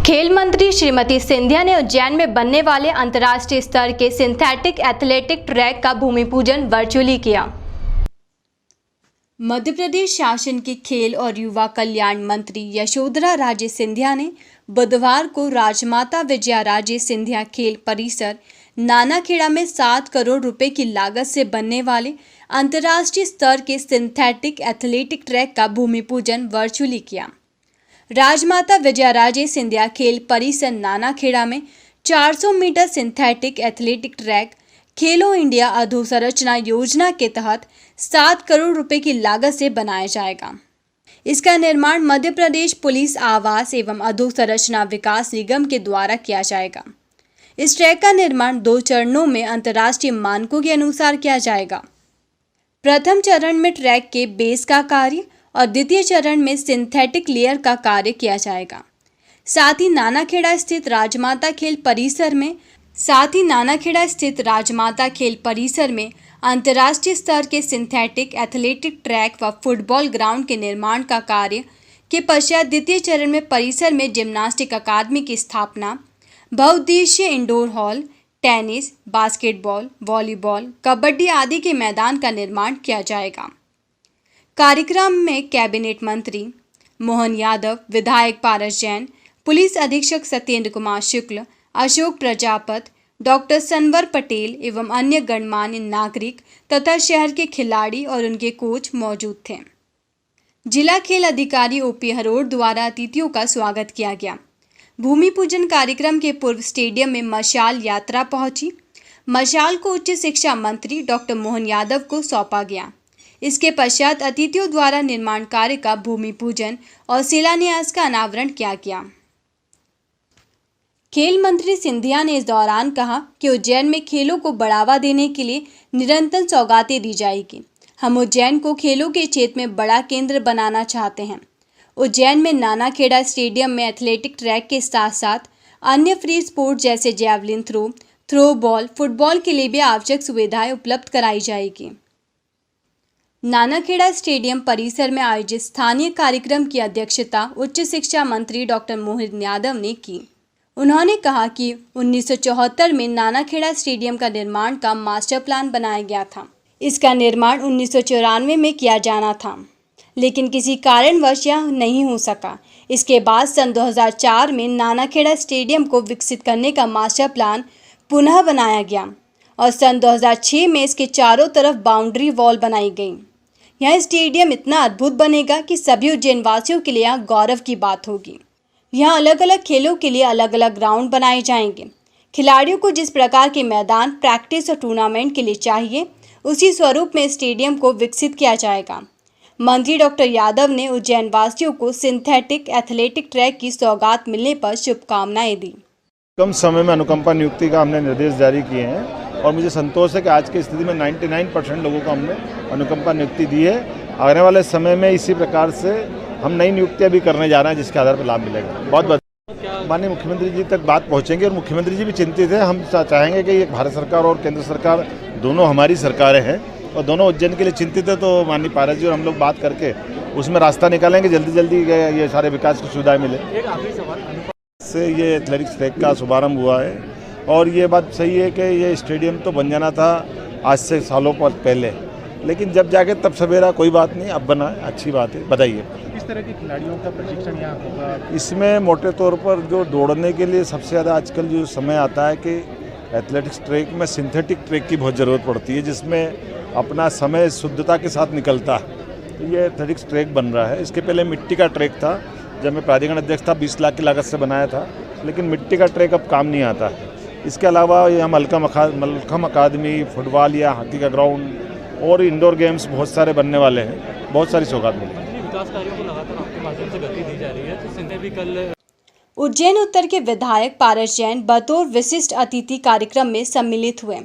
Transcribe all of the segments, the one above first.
खेल मंत्री श्रीमती सिंधिया ने उज्जैन में बनने वाले अंतर्राष्ट्रीय स्तर के सिंथेटिक एथलेटिक ट्रैक का भूमि पूजन वर्चुअली किया। मध्य प्रदेश शासन के खेल और युवा कल्याण मंत्री यशोधरा राजे सिंधिया ने बुधवार को राजमाता विजयाराजे सिंधिया खेल परिसर नानाखेड़ा में 7 करोड़ रुपए की लागत से बनने वाले अंतर्राष्ट्रीय स्तर के सिंथेटिक एथलेटिक ट्रैक का भूमि पूजन वर्चुअली किया। राजमाता विजयाराजे सिंधिया खेल परिसर नानाखेड़ा में 400 मीटर सिंथेटिक एथलेटिक ट्रैक खेलो इंडिया अधोसंरचना योजना के तहत 7 करोड़ रुपए की लागत से बनाया जाएगा। इसका निर्माण मध्य प्रदेश पुलिस आवास एवं अधोसंरचना विकास निगम के द्वारा किया जाएगा। इस ट्रैक का निर्माण 2 चरणों में अंतर्राष्ट्रीय मानकों के अनुसार किया जाएगा। प्रथम चरण में ट्रैक के बेस का कार्य और द्वितीय चरण में सिंथेटिक लेयर का कार्य किया जाएगा। साथ ही नानाखेड़ा स्थित राजमाता खेल परिसर में अंतर्राष्ट्रीय स्तर के सिंथेटिक एथलेटिक ट्रैक व फुटबॉल ग्राउंड के निर्माण का कार्य के पश्चात द्वितीय चरण में परिसर में जिम्नास्टिक अकादमी की स्थापना, बहुउद्देशीय indoor hall, tennis, basketball, volleyball, kabaddi आदि के मैदान का निर्माण किया जाएगा। कार्यक्रम में कैबिनेट मंत्री मोहन यादव, विधायक पारस जैन, पुलिस अधीक्षक सत्येंद्र कुमार शुक्ल, अशोक प्रजापत, डॉक्टर सनवर पटेल एवं अन्य गणमान्य नागरिक तथा शहर के खिलाड़ी और उनके कोच मौजूद थे। जिला खेल अधिकारी ओपी हरोड़ द्वारा अतिथियों का स्वागत किया गया। भूमि पूजन कार्यक्रम के पूर्व स्टेडियम में मशाल यात्रा पहुंची। मशाल को उच्च शिक्षा मंत्री डॉक्टर मोहन यादव को सौंपा गया। इसके पश्चात अतिथियों द्वारा निर्माण कार्य का भूमि पूजन और शिलान्यास का अनावरण किया गया। खेल मंत्री सिंधिया ने इस दौरान कहा कि उज्जैन में खेलों को बढ़ावा देने के लिए निरंतर सौगातें दी जाएगी। हम उज्जैन को खेलों के क्षेत्र में बड़ा केंद्र बनाना चाहते हैं। उज्जैन में नानाखेड़ा स्टेडियम में एथलेटिक ट्रैक के साथ साथ अन्य फ्री स्पोर्ट जैसे जैवलिन थ्रो बॉल, फुटबॉल के लिए भी आवश्यक सुविधाएं उपलब्ध कराई जाएगी। नानाखेड़ा स्टेडियम परिसर में आयोजित स्थानीय कार्यक्रम की अध्यक्षता उच्च शिक्षा मंत्री डॉक्टर मोहन यादव ने की। उन्होंने कहा कि 1974 में नानाखेड़ा स्टेडियम का निर्माण का मास्टर प्लान बनाया गया था। इसका निर्माण 1994 में किया जाना था, लेकिन किसी कारणवश यह नहीं हो सका। इसके बाद सन 2004 में नानाखेड़ा स्टेडियम को विकसित करने का मास्टर प्लान पुनः बनाया गया और सन 2006 में इसके चारों तरफ बाउंड्री वॉल बनाई गई। यह स्टेडियम इतना अद्भुत बनेगा कि सभी उज्जैन वासियों के लिए यह गौरव की बात होगी। यहाँ अलग अलग खेलों के लिए अलग अलग ग्राउंड बनाए जाएंगे। खिलाड़ियों को जिस प्रकार के मैदान प्रैक्टिस और टूर्नामेंट के लिए चाहिए, उसी स्वरूप में स्टेडियम को विकसित किया जाएगा। मंत्री डॉक्टर यादव ने उज्जैन वासियों को सिंथेटिक एथलेटिक ट्रैक की सौगात मिलने पर शुभकामनाएं दी। कम समय में अनुकंपा नियुक्ति का हमने निर्देश जारी किए हैं और मुझे संतोष है कि आज की स्थिति में 99% लोगों को हमने अनुकंपा नियुक्ति दी है। आने वाले समय में इसी प्रकार से हम नई नियुक्तियां भी करने जा रहे हैं, जिसके आधार पर लाभ मिलेगा। बहुत बहुत माननीय मुख्यमंत्री जी तक बात पहुंचेंगे और मुख्यमंत्री जी भी चिंतित है। हम चाहेंगे कि ये भारत सरकार और केंद्र सरकार दोनों हमारी सरकारें हैं और दोनों उज्जैन के लिए चिंतित है। तो माननीय पारस जी और हम लोग बात करके उसमें रास्ता निकालेंगे, जल्दी जल्दी ये सारे विकास की सुविधाएँ मिले। एक आखिरी सवाल से ये एथलेटिक्स ट्रैक का शुभारंभ हुआ है और ये बात सही है कि ये स्टेडियम तो बन जाना था आज से सालों पर पहले, लेकिन जब जाके तब सवेरा, कोई बात नहीं, अब बना है, अच्छी बात है, बताइए। किस तरह के खिलाड़ियों का प्रशिक्षण यहाँ होगा? इसमें मोटे तौर पर जो दौड़ने के लिए सबसे ज़्यादा आजकल जो समय आता है कि एथलेटिक्स ट्रैक में सिंथेटिक ट्रैक की बहुत ज़रूरत पड़ती है, जिसमें अपना समय शुद्धता के साथ निकलता है। तो ये एथलेटिक्स ट्रैक बन रहा है। इसके पहले मिट्टी का ट्रैक था, जब मैं प्राधिकरण अध्यक्ष था 20 लाख की लागत से बनाया था, लेकिन मिट्टी का ट्रैक अब काम नहीं आता है। इसके अलावा ये हम मलखम अकादमी, फुटबॉल या हॉकी का ग्राउंड और इंडोर गेम्स बहुत सारे बनने वाले हैं। बहुत सारी सौगात मिली। विकास कार्यों को लगातार आपके माध्यम से गति दी जा रही है, तो सिंधिया भी कल उज्जैन उत्तर के विधायक पारस जैन बतौर विशिष्ट अतिथि कार्यक्रम में सम्मिलित हुए।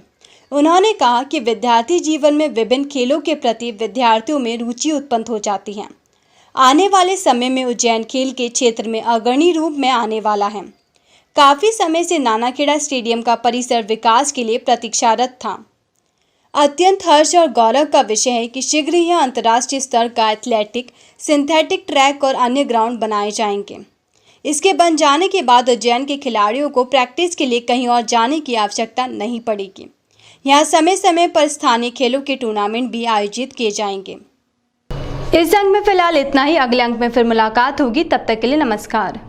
उन्होंने कहा कि विद्यार्थी जीवन में विभिन्न खेलों के प्रति विद्यार्थियों में रुचि उत्पन्न हो जाती है। आने वाले समय में उज्जैन खेल के क्षेत्र में अग्रणी रूप में आने वाला है। काफ़ी समय से नानाखेड़ा स्टेडियम का परिसर विकास के लिए प्रतीक्षारत था। अत्यंत हर्ष और गौरव का विषय है कि शीघ्र ही अंतर्राष्ट्रीय स्तर का एथलेटिक, सिंथेटिक ट्रैक और अन्य ग्राउंड बनाए जाएंगे। इसके बन जाने के बाद उज्जैन के खिलाड़ियों को प्रैक्टिस के लिए कहीं और जाने की आवश्यकता नहीं पड़ेगी। यहाँ समय समय पर स्थानीय खेलों के टूर्नामेंट भी आयोजित किए जाएंगे। इस अंक में फिलहाल इतना ही। अगले अंक में फिर मुलाकात होगी, तब तक के लिए नमस्कार।